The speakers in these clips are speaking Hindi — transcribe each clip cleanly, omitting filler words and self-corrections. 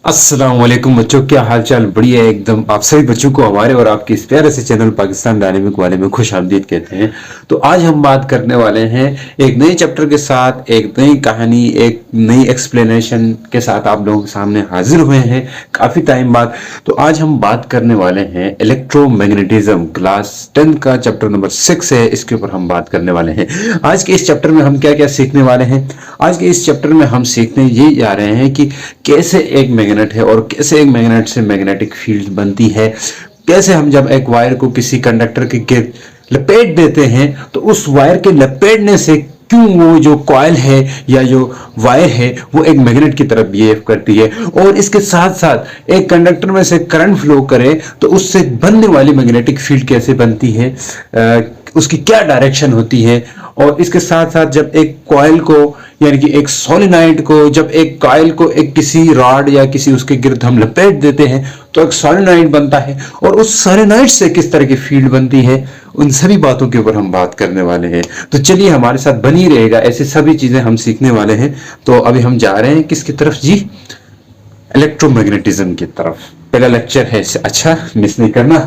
अस्सलाम वालेकुम बच्चों, क्या हाल चाल? बढ़िया है एकदम। आप सभी बच्चों को हमारे और आपके इस प्यारे से चैनल पाकिस्तान डायनेमिक वाले में खुश आमदीद कहते हैं। तो आज हम बात करने वाले हैं एक नए चैप्टर के साथ, एक नई कहानी, एक नई एक्सप्लेनेशन के साथ आप लोगों के सामने हाजिर हुए हैं काफी टाइम बाद। तो आज हम बात करने वाले हैं इलेक्ट्रोमैग्नेटिज्म, क्लास 10 का चैप्टर नंबर 6 है, इसके ऊपर हम बात करने वाले हैं। आज के इस चैप्टर में हम क्या क्या सीखने वाले हैं? आज के इस चैप्टर में हम सीखने ये जा रहे हैं कि कैसे एक मैग्नेट है और कैसे एक मैग्नेट से मैग्नेटिक फील्ड बनती है। कैसे हम जब एक वायर को किसी कंडक्टर के गिर्द लपेट देते हैं तो उस वायर के लपेटने से क्यों वो जो कॉइल है या जो वायर है वो एक मैग्नेट की तरफ बिहेव करती है, और इसके साथ साथ एक कंडक्टर में से करंट फ्लो करे तो उससे बनने वाली मैग्नेटिक फील्ड कैसे बनती है, उसकी क्या डायरेक्शन होती है। और इसके साथ साथ जब एक कॉइल को यानी कि एक सोलेनॉइड को, जब एक कॉइल को एक किसी रॉड या किसी उसके गिर्द हम लपेट देते हैं तो एक सोलेनॉइड बनता है, और उस सोलेनॉइड से किस तरह की फील्ड बनती है, उन सभी बातों के ऊपर हम बात करने वाले हैं। तो चलिए हमारे साथ बनी रहेगा, ऐसी सभी चीजें हम सीखने वाले हैं। तो अभी हम जा रहे हैं किसकी तरफ जी? इलेक्ट्रोमैग्नेटिज्म की तरफ। पहला लेक्चर है, अच्छा मिस नहीं करना।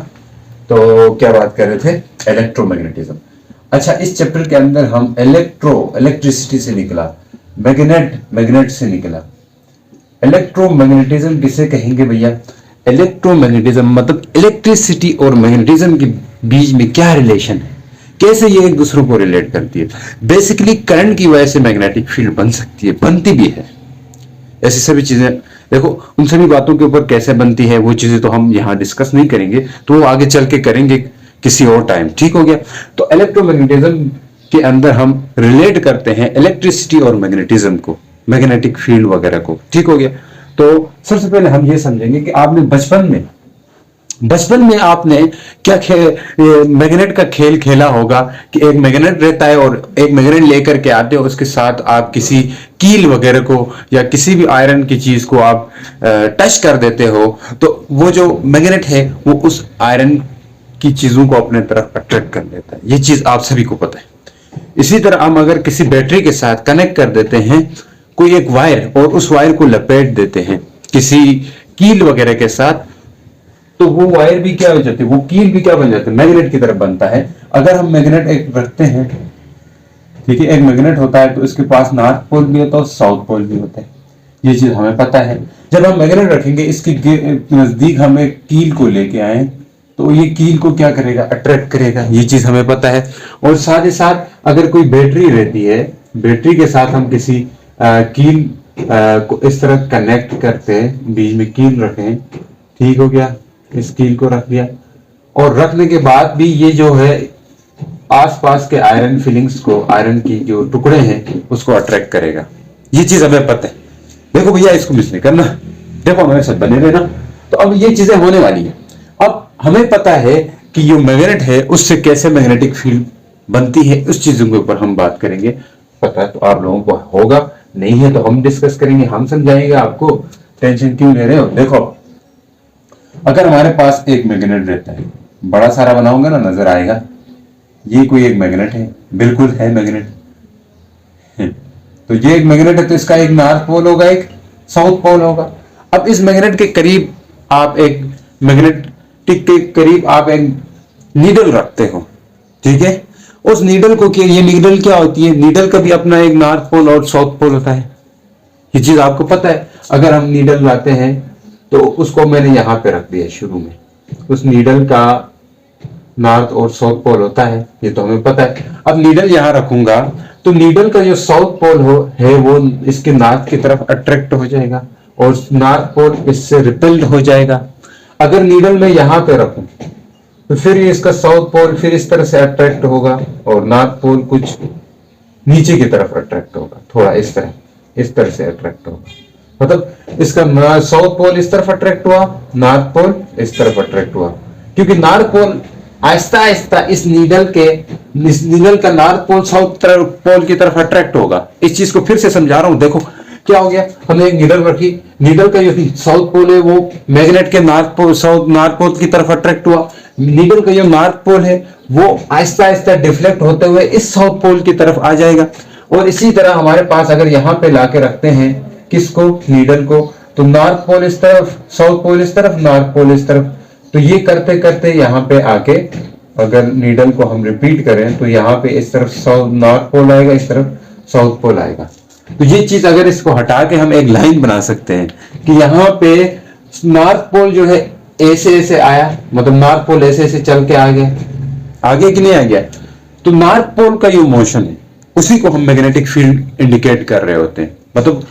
तो क्या बात कर रहे थे? इलेक्ट्रोमैग्नेटिज्म। अच्छा, इस चैप्टर के अंदर हम इलेक्ट्रिसिटी से निकला, मैग्नेट से निकला। इलेक्ट्रोमैग्नेटिज्म किसे कहेंगे भैया? इलेक्ट्रोमैग्नेटिज्म मतलब इलेक्ट्रिसिटी और मैग्नेटिज्म के बीच में क्या रिलेशन है, कैसे ये एक दूसरे को रिलेट करती है। बेसिकली करंट की वजह से मैग्नेटिक फील्ड बन सकती है, बनती भी है। ऐसी सभी चीजें देखो, उन सभी बातों के ऊपर कैसे बनती है वो चीजें तो हम यहाँ डिस्कस नहीं करेंगे, तो वो आगे चल के करेंगे किसी और टाइम, ठीक हो गया। तो इलेक्ट्रोमैग्नेटिज्म के अंदर हम रिलेट करते हैं इलेक्ट्रिसिटी और मैग्नेटिज्म को, मैग्नेटिक फील्ड वगैरह को, ठीक हो गया। तो सबसे पहले हम ये समझेंगे कि आपने बचपन में आपने क्या मैग्नेट का खेल खेला होगा कि एक मैग्नेट रहता है और एक मैग्नेट लेकर के आते हो, उसके साथ आप किसी कील वगैरह को या किसी भी आयरन की चीज को आप टच कर देते हो, तो वो जो मैग्नेट है वो उस आयरन की चीजों को अपने तरफ अट्रैक्ट कर लेता है। ये चीज आप सभी को पता है। इसी तरह हम अगर किसी बैटरी के साथ कनेक्ट कर देते हैं कोई एक वायर और उस वायर को लपेट देते हैं किसी कील वगैरह के साथ, तो वो वायर भी क्या हो जाती है, वो कील भी क्या बन जाती है, मैग्नेट की तरफ बनता है। अगर हम मैग्नेट एक रखते हैं, ठीक है, एक मैग्नेट होता है तो इसके पास नॉर्थ पोल भी होता है और साउथ पोल भी होता है, ये चीज हमें पता है। जब हम मैग्नेट रखेंगे इसके नजदीक हम एक कील को लेके आए तो ये कील को क्या करेगा, अट्रैक्ट करेगा, ये चीज हमें पता है। और साथ ही साथ अगर कोई बैटरी रहती है, बैटरी के साथ हम किसी कील को इस तरह कनेक्ट करते हैं, बीच में कील रखें, ठीक हो गया, इस कील को रख दिया, और रखने के बाद भी ये जो है आसपास के आयरन फिलिंग्स को, आयरन की जो टुकड़े हैं उसको अट्रैक्ट करेगा, ये चीज हमें पता है। देखो भैया, इसको मिस नहीं करना, देखो हमारे साथ बने रहना। तो अब ये चीजें होने वाली है। अब हमें पता है कि जो मैग्नेट है उससे कैसे मैग्नेटिक फील्ड बनती है, उस चीजों के ऊपर हम बात करेंगे। पता है तो आप लोगों को होगा, नहीं है तो हम डिस्कस करेंगे, हम समझाएंगे आपको, टेंशन क्यों ले रहे हो। देखो, अगर हमारे पास एक मैग्नेट रहता है, बड़ा सारा बनाऊंगा ना, नजर आएगा, ये कोई एक मैग्नेट है, बिल्कुल है मैग्नेट। तो ये एक मैग्नेट है तो इसका एक नॉर्थ पोल होगा, एक साउथ पोल होगा। अब इस मैग्नेट के करीब आप एक मैग्नेटिक के करीब आप एक नीडल रखते हो, ठीक है। उस नीडल को क्या, ये नीडल क्या होती है, नीडल का भी अपना एक नॉर्थ पोल और साउथ पोल होता है, ये चीज आपको पता है। अगर हम नीडल लाते हैं तो उसको मैंने यहां पे रख दिया शुरू में, उस नीडल का नॉर्थ और साउथ पोल होता है, ये तो हमें पता है। अब नीडल यहां रखूंगा तो नीडल का जो साउथ पोल है वो इसके नॉर्थ की तरफ अट्रैक्ट हो जाएगा और नॉर्थ पोल इससे रिपेल्ड हो जाएगा। अगर नीडल में यहां पे रखूं तो फिर इसका साउथ पोल फिर इस तरह से अट्रैक्ट होगा और नॉर्थ पोल कुछ नीचे की तरफ अट्रैक्ट होगा, थोड़ा इस तरह से अट्रैक्ट होगा। मतलब इसका साउथ पोल इस तरफ अट्रैक्ट हुआ, नॉर्थ पोल इस तरफ अट्रैक्ट हुआ, क्योंकि नॉर्थ पोल आहिस्ता आहिस्ता इस नीडल का नॉर्थ पोल साउथ पोल की तरफ अट्रैक्ट होगा। इस चीज को फिर से समझा रहा हूं। देखो क्या हो गया, हमने एक नीडल रखी, नीडल का जो साउथ पोल है वो मैग्नेट के नॉर्थ पोल की तरफ अट्रैक्ट हुआ, नीडल का जो नॉर्थ पोल है वो आहिस्ता आहिस्ता डिफ्लेक्ट होते हुए इस साउथ पोल की तरफ आ जाएगा। और इसी तरह हमारे पास अगर यहाँ पे लाके रखते हैं किसको, नीडल को, तो नॉर्थ पोल इस तरफ, साउथ पोल इस तरफ, नॉर्थ पोल इस तरफ। तो ये करते करते यहाँ पे आके अगर नीडल को हम रिपीट करें तो यहाँ पे इस तरफ साउथ नॉर्थ पोल आएगा, इस तरफ साउथ पोल आएगा। तो ये चीज अगर इसको हटा के हम एक लाइन बना सकते हैं कि यहाँ पे नॉर्थ पोल जो है ऐसे ऐसे आया, मतलब नॉर्थ पोल ऐसे ऐसे चल के आ गया, आगे कि नहीं आ गया। तो नॉर्थ पोल का जो मोशन है उसी को हम मैग्नेटिक फील्ड इंडिकेट कर रहे होते हैं। मतलब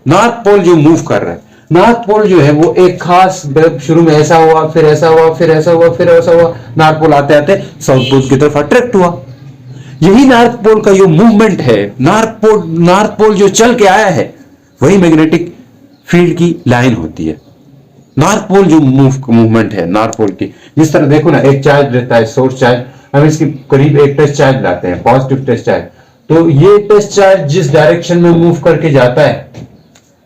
नॉर्थ पोल जो मूव कर रहा है, नॉर्थ पोल जो है वो एक खास, शुरू में ऐसा हुआ, फिर ऐसा हुआ, फिर ऐसा हुआ, फिर ऐसा हुआ, नॉर्थ पोल आते आते साउथ पोल की तरफ अट्रैक्ट हुआ। यही नॉर्थ पोल का जो मूवमेंट है, नॉर्थ पोल जो चल के आया है, वही मैग्नेटिक फील्ड की लाइन होती है। नॉर्थ पोल जो मूवमेंट है नॉर्थ पोल की, जिस तरह देखो ना, एक चार्ज रहता है सोर्स चार्ज, हम इसके करीब एक टेस्ट चार्ज लाते हैं, पॉजिटिव टेस्ट चार्ज। तो ये टेस्ट चार्ज जिस डायरेक्शन में मूव करके जाता है,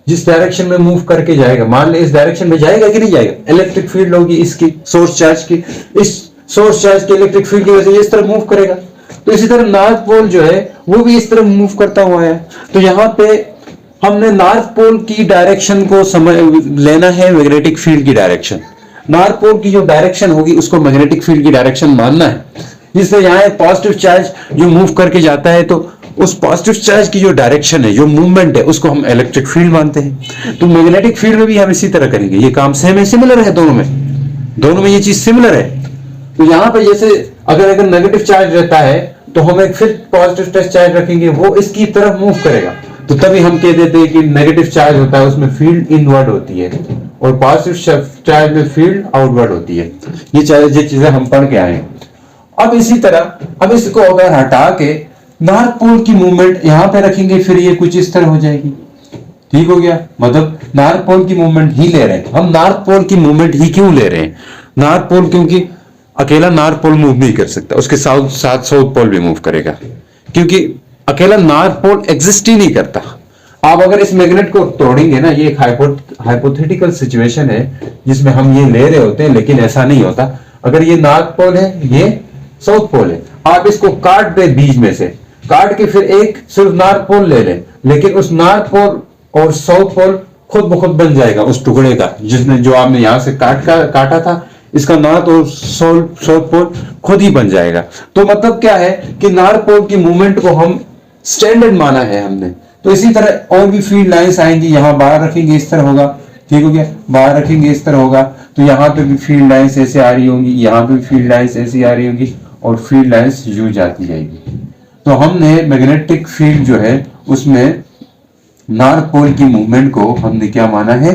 जिस डायरेक्शन में मूव करके जाएगा, मान ले इस डायरेक्शन में जाएगा कि नहीं जाएगा, इलेक्ट्रिक फील्ड होगी इसकी, सोर्स चार्ज की, इस सोर्स चार्ज की इलेक्ट्रिक फील्ड की वजह से इस तरह मूव करेगा। तो इसी तरह नॉर्थ पोल जो है वो भी इस तरह मूव करता हुआ है। तो यहाँ पे हमने नॉर्थ पोल की डायरेक्शन को समझ लेना है, मैग्नेटिक फील्ड की डायरेक्शन। नॉर्थ पोल की जो डायरेक्शन होगी उसको मैग्नेटिक फील्ड की डायरेक्शन मानना है। जिससे यहाँ एक पॉजिटिव चार्ज जो मूव करके जाता है, तो उस पॉजिटिव चार्ज की जो डायरेक्शन है, जो मूवमेंट है, उसको हम इलेक्ट्रिक फील्ड मानते हैं। तो मैग्नेटिक फील्ड में भी हम इसी तरह करेंगे। ये काम सेम है, सिमिलर है, दोनों में ये चीज सिमिलर है। तो यहाँ पे जैसे अगर नेगेटिव चार्ज रहता है तो हम एक फिर पॉजिटिव टेस्ट चार्ज रखेंगे, वो इसकी तरफ मूव करेगा। तो तभी हम कह देते हैं कि नेगेटिव चार्ज होता है उसमें फील्ड इनवर्ड होती है और पॉजिटिव चार्ज में फील्ड आउटवर्ड होती है। ये चीजें हम पढ़ के आए हैं। अब इसी तरह अब इसको अगर हटा के नॉर्थ पोल की मूवमेंट यहां पे रखेंगे, फिर ये कुछ इस तरह हो जाएगी। ठीक हो गया, मतलब नॉर्थ पोल की मूवमेंट ही ले रहे हैं हम। नॉर्थ पोल की मूवमेंट ही क्यों ले रहे हैं? नॉर्थ पोल क्योंकि अकेला नॉर्थ पोल मूव नहीं कर सकता, उसके साथ साउथ पोल भी मूव करेगा, क्योंकि अकेला नॉर्थ पोल एग्जिस्ट ही नहीं करता। आप अगर इस मैग्नेट को तोड़ेंगे ना, ये एक हाइपोथेटिकल सिचुएशन है जिसमें हम ये ले रहे होते हैं, लेकिन ऐसा नहीं होता। अगर ये नॉर्थ पोल है, ये साउथ पोल है, आप इसको काट दे, बीच में से काट के फिर एक सिर्फ नॉर्थ पोल ले लें, लेकिन उस नॉर्थ पोल और साउथ पोल खुद ब खुद बन जाएगा उस टुकड़े का, जिसने जो आपने यहां से काटा था, इसका नॉर्थ और साउथ पोल खुद ही बन जाएगा। तो मतलब क्या है कि नॉर्थ पोल की मूवमेंट को हम स्टैंडर्ड माना है हमने। तो इसी तरह और भी फील्ड लाइंस आएंगी, यहां बाहर रखेंगे इस तरह होगा, ठीक हो गया, बाहर रखेंगे इस तरह होगा। तो यहाँ पे भी फील्ड लाइंस ऐसे आ रही होंगी, यहाँ पे भी फील्ड लाइंस ऐसी आ रही होंगी, और फील्ड लाइंस यूं जाती जाएगी। तो हमने मैग्नेटिक फील्ड जो है उसमें नॉर्थ पोल की मूवमेंट को हमने क्या माना है?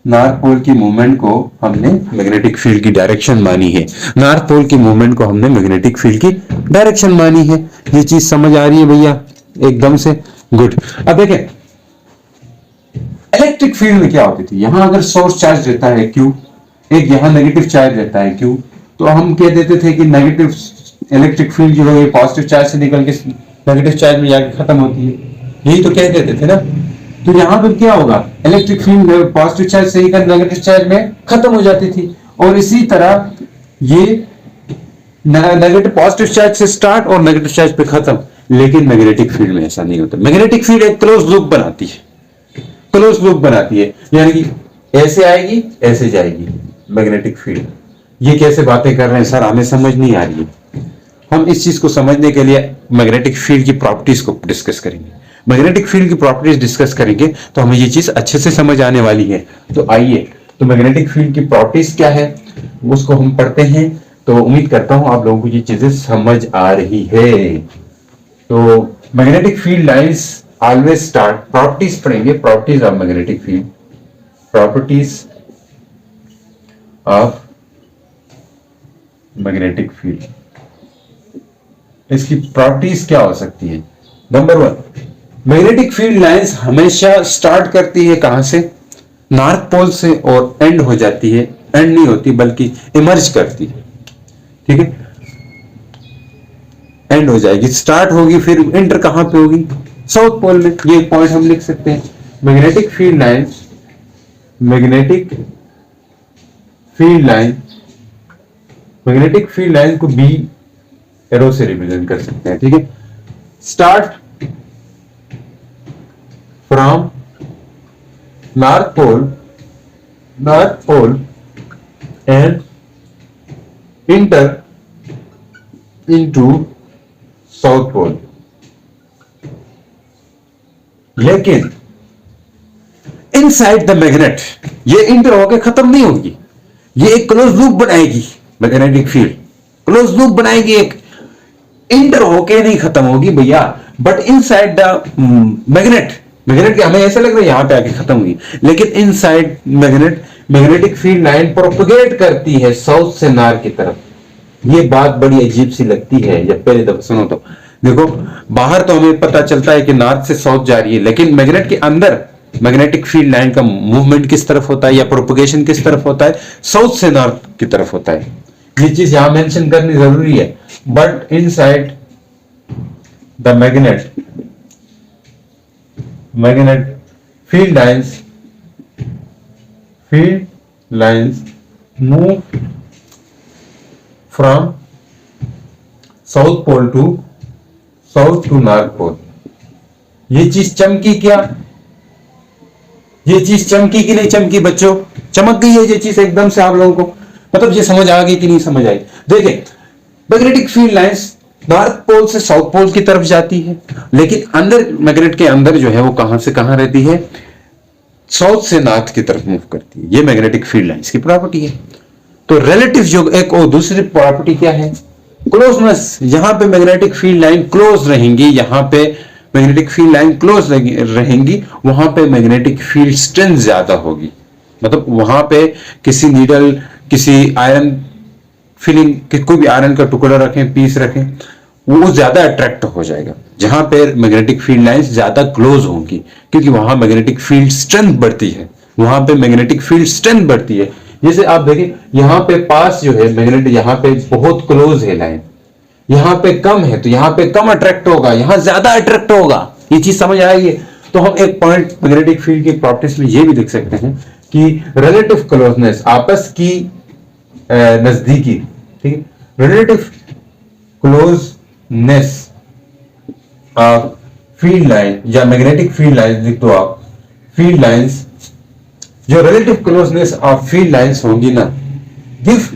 नॉर्थ पोल की मूवमेंट को हमने मैग्नेटिक फील्ड की डायरेक्शन मानी है। नॉर्थ पोल की मूवमेंट को हमने मैग्नेटिक फील्ड की डायरेक्शन मानी है। ये चीज समझ आ रही है भैया एकदम से? गुड। अब देखें इलेक्ट्रिक फील्ड में क्या होती थी। यहां अगर सोर्स चार्ज रहता है Q, एक यहां नेगेटिव चार्ज रहता है Q, तो हम कह देते थे कि नेगेटिव इलेक्ट्रिक फील्ड जो है पॉजिटिव चार्ज से निकल के नेगेटिव चार्ज में जाके खत्म होती है, यही तो कह देते थे ना। तो यहां पर क्या होगा, इलेक्ट्रिक फील्ड पॉजिटिव चार्ज से निकल नेगेटिव चार्ज में खत्म हो जाती थी। और इसी तरह ये नेगेटिव पॉजिटिव चार्ज से स्टार्ट और नेगेटिव चार्ज पे खत्म। लेकिन मैग्नेटिक फील्ड में ऐसा नहीं होता। मैग्नेटिक फील्ड एक क्लोज लूप बनाती है, क्लोज लूप बनाती है, यानी कि ऐसे आएगी ऐसे जाएगी मैग्नेटिक फील्ड। ये कैसे बातें कर रहे हैं सर, हमें समझ नहीं आ रही है। हम इस चीज को समझने के लिए मैग्नेटिक फील्ड की प्रॉपर्टीज को डिस्कस करेंगे। मैग्नेटिक फील्ड की प्रॉपर्टीज डिस्कस करेंगे तो हमें ये चीज अच्छे से समझ आने वाली है। तो आइए, तो मैग्नेटिक फील्ड की प्रॉपर्टीज क्या है उसको हम पढ़ते हैं। तो उम्मीद करता हूं आप लोगों को ये चीजें समझ आ रही है। तो magnetic field lines always start, properties पढ़ेंगे, properties of magnetic field, properties of magnetic field. इसकी प्रॉपर्टीज क्या हो सकती है? नंबर 1, मैग्नेटिक फील्ड लाइंस हमेशा स्टार्ट करती है कहां से? नॉर्थ पोल से, और एंड हो जाती है, एंड नहीं होती बल्कि इमर्ज करती है। ठीक है, एंड हो जाएगी, स्टार्ट होगी, फिर एंटर कहां पे होगी? साउथ पोल में। ये पॉइंट हम लिख सकते हैं। Magnetic field line, magnetic field line, magnetic field line को बी एरो से रिप्रेजेंट कर सकते हैं। ठीक है, start from north pole and enter into south pole. लेकिन इनसाइड द मैग्नेट ये इंटर होकर खत्म नहीं होगी, ये एक क्लोज लूप बनाएगी, मैग्नेटिक फील्ड क्लोज लूप बनाएगी, एक इंटर होके नहीं खत्म होगी भैया। बट इनसाइड द मैग्नेट के हमें ऐसा लग रहा है यहां पे आके खत्म हुई, लेकिन inside magnetic field line propagate करती है साउथ से नॉर्थ की तरफ। ये बात बड़ी अजीब सी लगती है जब पहले दफा सुनो तो। देखो बाहर तो हमें पता चलता है कि नॉर्थ से साउथ जा रही है, लेकिन मैग्नेट के अंदर मैग्नेटिक फील्ड लाइन का मूवमेंट किस तरफ होता है या प्रोपगेशन किस तरफ होता है, साउथ से नॉर्थ की तरफ होता है। ये चीज यहां मेंशन करनी जरूरी है। But inside the magnet field lines move from south pole to north pole. ये चीज चमकी क्या? ये चीज चमकी कि नहीं चमकी बच्चों? चमक गई है ये चीज एकदम से आप लोगों को, मतलब ये समझ आ गई कि नहीं समझ आई? देखिए magnetic field lines north pole से साउथ पोल की तरफ जाती है, लेकिन अंदर मैग्नेट के अंदर जो है वो कहां से कहां रहती है, साउथ से नॉर्थ की तरफ मूव करती है। ये मैग्नेटिक फील्ड लाइंस की प्रॉपर्टी है। तो रिलेटिव जो एक और दूसरी प्रॉपर्टी क्या है, क्लोजनेस। यहां पे मैग्नेटिक फील्ड लाइन क्लोज रहेंगी, यहां पे मैग्नेटिक फील्ड लाइन क्लोज रहेंगी, वहां पे मैग्नेटिक फील्ड स्ट्रेंथ ज्यादा होगी। मतलब वहां पे किसी नीडल, किसी आयरन फीलिंग, कोई भी आयरन का टुकड़ा रखें, पीस रखें, वो ज्यादा अट्रैक्ट हो जाएगा जहां पे मैग्नेटिक फील्ड लाइंस ज्यादा क्लोज होंगी, क्योंकि वहां मैग्नेटिक फील्ड स्ट्रेंथ बढ़ती है, वहां पे मैग्नेटिक फील्ड स्ट्रेंथ बढ़ती है। जैसे आप देखिए यहां पे पास जो है मैग्नेट, यहां पे बहुत क्लोज है लाइन, यहां पे कम है तो यहां पे कम अट्रैक्ट होगा, यहां ज्यादा अट्रैक्ट होगा। ये चीज समझ आएगी? तो हम एक पॉइंट मैग्नेटिक फील्ड की प्रॉपर्टीज में ये भी देख सकते हैं कि रिलेटिव क्लोजनेस, आपस की नजदीकी, ठीक है, relative closeness of field line या मैग्नेटिक फील्ड लाइन लिख दो आप, फील्ड लाइंस, जो relative closeness of field lines होंगी ना, give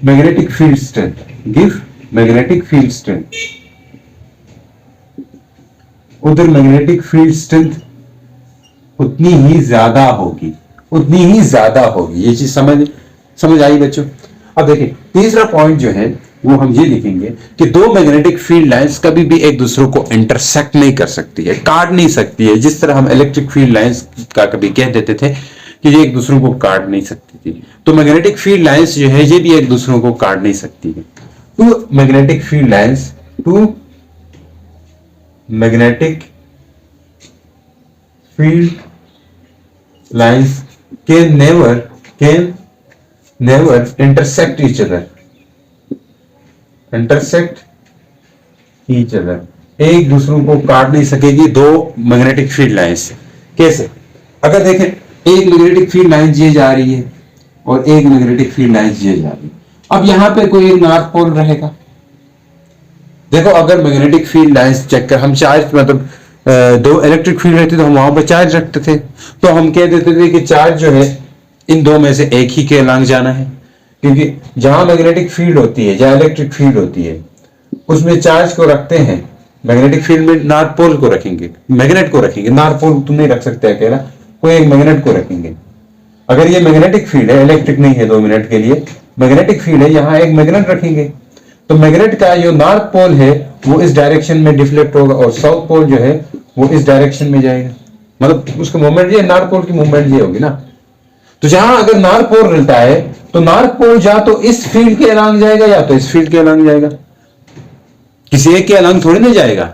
magnetic field strength, give magnetic field strength, उधर मैग्नेटिक फील्ड स्ट्रेंथ उतनी ही ज्यादा होगी, उतनी ही ज्यादा होगी। ये चीज समझ आई बच्चों? अब देखिए तीसरा पॉइंट जो है वो हम ये लिखेंगे कि दो मैग्नेटिक फील्ड लाइंस कभी भी एक दूसरे को इंटरसेक्ट नहीं कर सकती है, काट नहीं सकती है। जिस तरह हम इलेक्ट्रिक फील्ड लाइंस का कभी कह देते थे कि ये एक दूसरे को काट नहीं सकती थी, तो मैग्नेटिक फील्ड लाइंस जो है ये भी एक दूसरे को काट नहीं सकती है। Two magnetic field lines, two magnetic field lines can never intersect each other, एक दूसरों को काट नहीं सकेगी दो मैग्नेटिक फील्ड लाइंस। कैसे? अगर देखें एक मैग्नेटिक फील्ड लाइन ये जा रही है और एक मैग्नेटिक फील्ड लाइन ये जा रही है, अब यहां पे कोई एक नॉर्थ पोल रहेगा। देखो अगर मैग्नेटिक फील्ड लाइंस चेक कर, हम चार्ज मतलब दो इलेक्ट्रिक फील्ड रहती तो हम वहां पर चार्ज रखते थे, तो हम कह देते थे कि चार्ज जो है इन दो में से एक ही के अलॉन्ग जाना है, क्योंकि जहां मैग्नेटिक फील्ड होती है, जहां इलेक्ट्रिक फील्ड होती है, उसमें चार्ज को रखते हैं। मैग्नेटिक फील्ड में नॉर्थ पोल को रखेंगे, मैग्नेट को रखेंगे, नॉर्थ पोल तुम नहीं रख सकते अकेला, कोई एक मैग्नेट को रखेंगे। अगर ये मैग्नेटिक फील्ड है, इलेक्ट्रिक नहीं है 2 मिनट के लिए, मैग्नेटिक फील्ड है, यहां एक मैग्नेट रखेंगे, तो मैग्नेट का जो नॉर्थ पोल है वो इस डायरेक्शन में डिफ्लेक्ट होगा और साउथ पोल जो है वो इस डायरेक्शन में जाएगा। मतलब उसका मूवमेंट ये, नॉर्थ पोल की मूवमेंट ये होगी ना। तो जहां अगर नॉर्थ पोल रहता है तो नॉर्थ पोल जा तो इस फील्ड के अलॉन्ग जाएगा या तो इस फील्ड के अलॉन्ग जाएगा, किसी एक के अलॉन्ग थोड़ी ना जाएगा,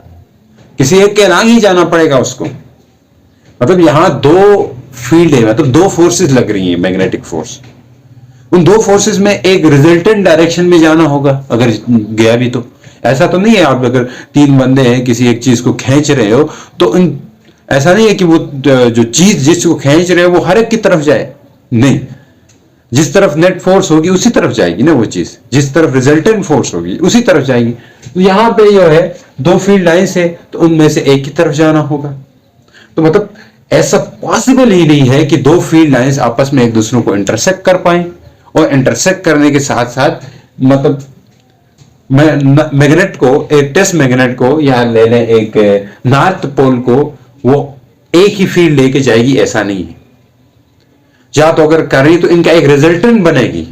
किसी एक के अलॉन्ग ही जाना पड़ेगा उसको। मतलब यहां दो फील्ड है, मतलब दो फोर्सेस लग रही हैं, मैग्नेटिक फोर्स, उन दो फोर्सेस में एक रिजल्टेंट डायरेक्शन में जाना होगा अगर गया भी तो। ऐसा तो नहीं है आप अगर 3 बंदे हैं किसी एक चीज को खींच रहे हो तो ऐसा नहीं है कि वो जो चीज जिसको खींच रहे हो वो हर एक की तरफ जाए, नहीं, जिस तरफ नेट फोर्स होगी उसी तरफ जाएगी ना वो चीज, जिस तरफ रिजल्टेंट फोर्स होगी उसी तरफ जाएगी। तो यहां पे जो है दो फील्ड लाइंस है तो उनमें से एक की तरफ जाना होगा। तो मतलब ऐसा पॉसिबल ही नहीं है कि दो फील्ड लाइंस आपस में एक दूसरे को इंटरसेक्ट कर पाए, और इंटरसेक्ट करने के साथ साथ मतलब मैग्नेट को, एक टेस्ट मैग्नेट को या ले लें एक नॉर्थ पोल को, वो एक ही फील्ड लेके जाएगी, ऐसा नहीं है। या तो अगर कर रही तो इनका एक रिजल्टेंट बनेगी,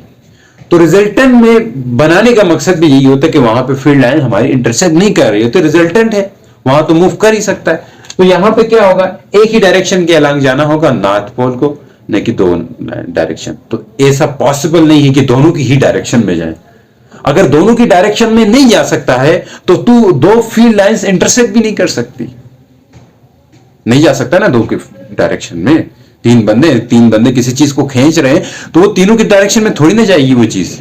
तो रिजल्टेंट में बनाने का मकसद भी यही होता है कि वहां पे फील्ड लाइन हमारी इंटरसेक्ट नहीं कर रही है, तो रिजल्टेंट है वहां तो मूव कर ही सकता है। तो यहां पे क्या होगा, एक ही डायरेक्शन के अलग जाना होगा नॉर्थ पोल को, न कि दो डायरेक्शन। तो ऐसा पॉसिबल नहीं है कि दोनों की ही डायरेक्शन में जाए। अगर दोनों की डायरेक्शन में नहीं जा सकता है तो तू दो फील्ड लाइंस इंटरसेक्ट भी नहीं कर सकती, नहीं जा सकता ना दो के डायरेक्शन में। तीन बंदे किसी चीज को खींच रहे हैं तो वो तीनों की डायरेक्शन में थोड़ी ना जाएगी वो चीज।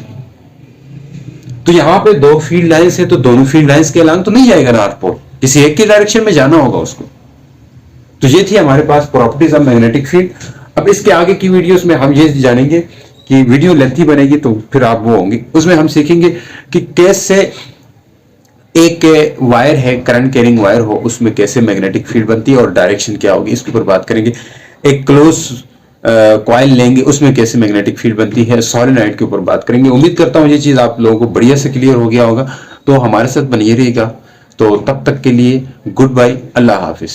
तो यहां पे दो फील्ड लाइंस है तो दोनों फील्ड लाइंस के अलग तो नहीं जाएगा नॉर्थ पोल, किसी एक की डायरेक्शन में जाना होगा उसको। तो ये थी हमारे पास प्रॉपर्टीज ऑफ मैग्नेटिक फील्ड। अब इसके आगे की वीडियोस में हम ये जानेंगे कि वीडियो लेंथी बनेगी तो फिर आप वो होंगे, उसमें हम सीखेंगे कि कैसे एक वायर है, करंट कैरिंग वायर हो, उसमें कैसे मैग्नेटिक फील्ड बनती है और डायरेक्शन क्या होगी, इसके ऊपर बात करेंगे। एक क्लोज कॉइल लेंगे, उसमें कैसे मैग्नेटिक फील्ड बनती है, सोलेनॉइड के ऊपर बात करेंगे। उम्मीद करता हूं ये चीज आप लोगों को बढ़िया से क्लियर हो गया होगा। तो हमारे साथ बनिए रहिएगा। तो तब तक के लिए गुड बाय, अल्लाह हाफिज।